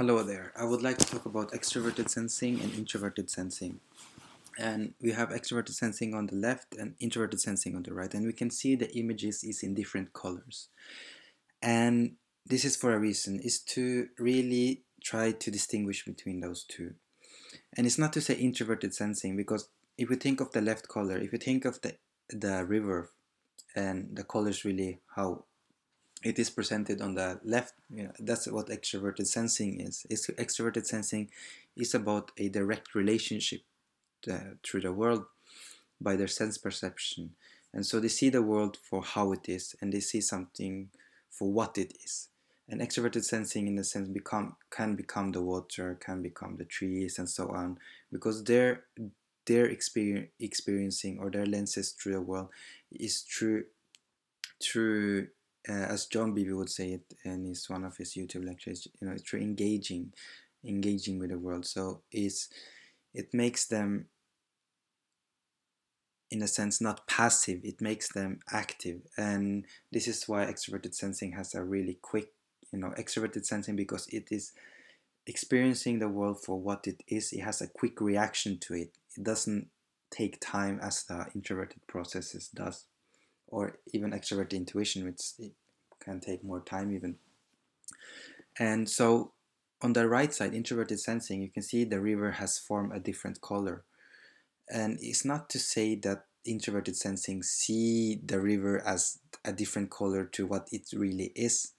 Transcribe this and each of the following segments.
Hello there. I would like to talk about extroverted sensing and introverted sensing. And we have extroverted sensing on the left and introverted sensing on the right. And we can see the images is in different colors. And this is for a reason, is to really try to distinguish between those two. And it's not to say introverted sensing, because if we think of the left color, if you think of the river and the colors really how it is presented on the left, that's what extroverted sensing is. Extroverted sensing is about a direct relationship through the world by their sense perception, and so they see the world for how it is and they see something for what it is. And extroverted sensing in a sense can become the water, can become the trees and so on, because their experiencing or their lenses through the world is through as John Beebe would say it in one of his YouTube lectures, through engaging with the world. So it makes them, in a sense, not passive, it makes them active. And this is why extroverted sensing has a really quick, extroverted sensing, because it is experiencing the world for what it is. It has a quick reaction to it. It doesn't take time as the introverted processes does, or even extroverted intuition, which it can take more time even. And so on the right side, introverted sensing, you can see the river has formed a different color. And it's not to say that introverted sensing see the river as a different color to what it really is,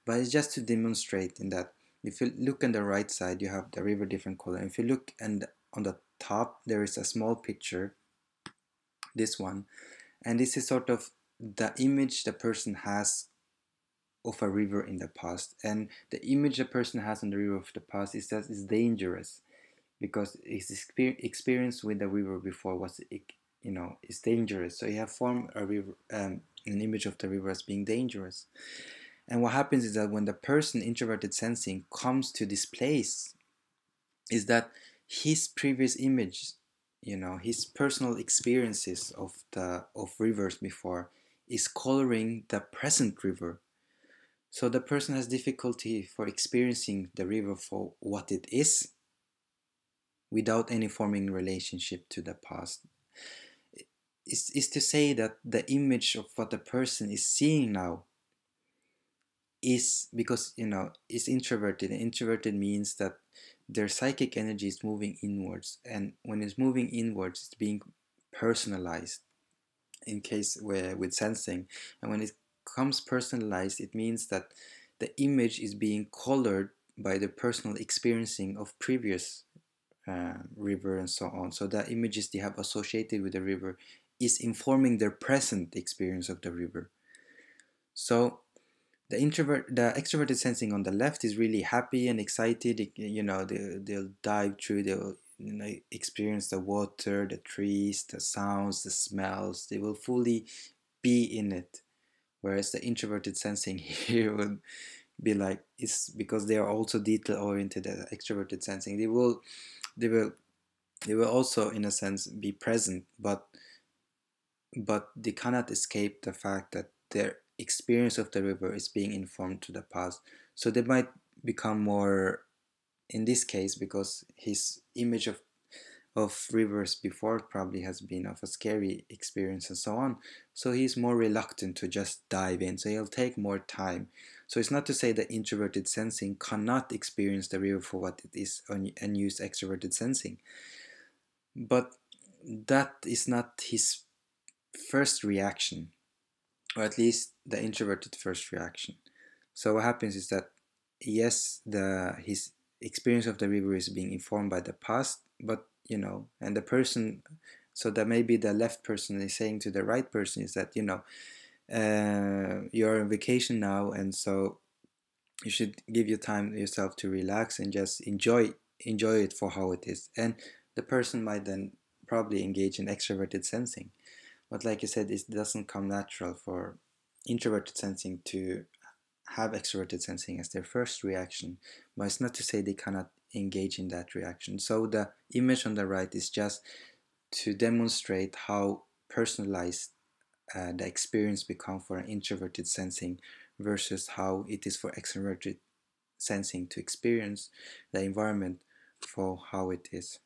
but it's just to demonstrate in that if you look on the right side, you have the river different color. If you look and on the top, there is a small picture, this one, and this is sort of the image the person has of a river in the past. And the image a person has on the river of the past is that it's dangerous, because his experience with the river before was, is dangerous. So you have formed a river, an image of the river as being dangerous. And what happens is that when the person introverted sensing comes to this place, is that his previous image, his personal experiences of rivers before is coloring the present river. So the person has difficulty for experiencing the river for what it is, without any forming relationship to the past. Is to say that the image of what the person is seeing now is, because is introverted. And introverted means that their psychic energy is moving inwards, and when it's moving inwards, it's being personalized, in case with sensing. And when it comes personalized, it means that the image is being colored by the personal experiencing of previous river and so on. So the images they have associated with the river is informing their present experience of the river. So the extroverted sensing on the left is really happy and excited. They'll dive through, they'll experience the water, the trees, the sounds, the smells. They will fully be in it. Whereas the introverted sensing here would be like, it's because they are also detail oriented. Extroverted sensing, they will also, in a sense, be present, but they cannot escape the fact that their experience of the river is being informed to the past. So they might become more, in this case, because his image of rivers before probably has been of a scary experience and so on, so he's more reluctant to just dive in, so he'll take more time. So it's not to say that introverted sensing cannot experience the river for what it is and use extroverted sensing, but that is not his first reaction, or at least the introverted first reaction. So what happens is that, yes, his experience of the river is being informed by the past, but and the person, so that maybe the left person is saying to the right person is that, you're on vacation now, and so you should give your time yourself to relax and just enjoy it for how it is. And the person might then probably engage in extroverted sensing. But like I said, it doesn't come natural for introverted sensing to have extroverted sensing as their first reaction, but it's not to say they cannot engage in that reaction. So the image on the right is just to demonstrate how personalized the experience become for an introverted sensing versus how it is for extroverted sensing to experience the environment for how it is.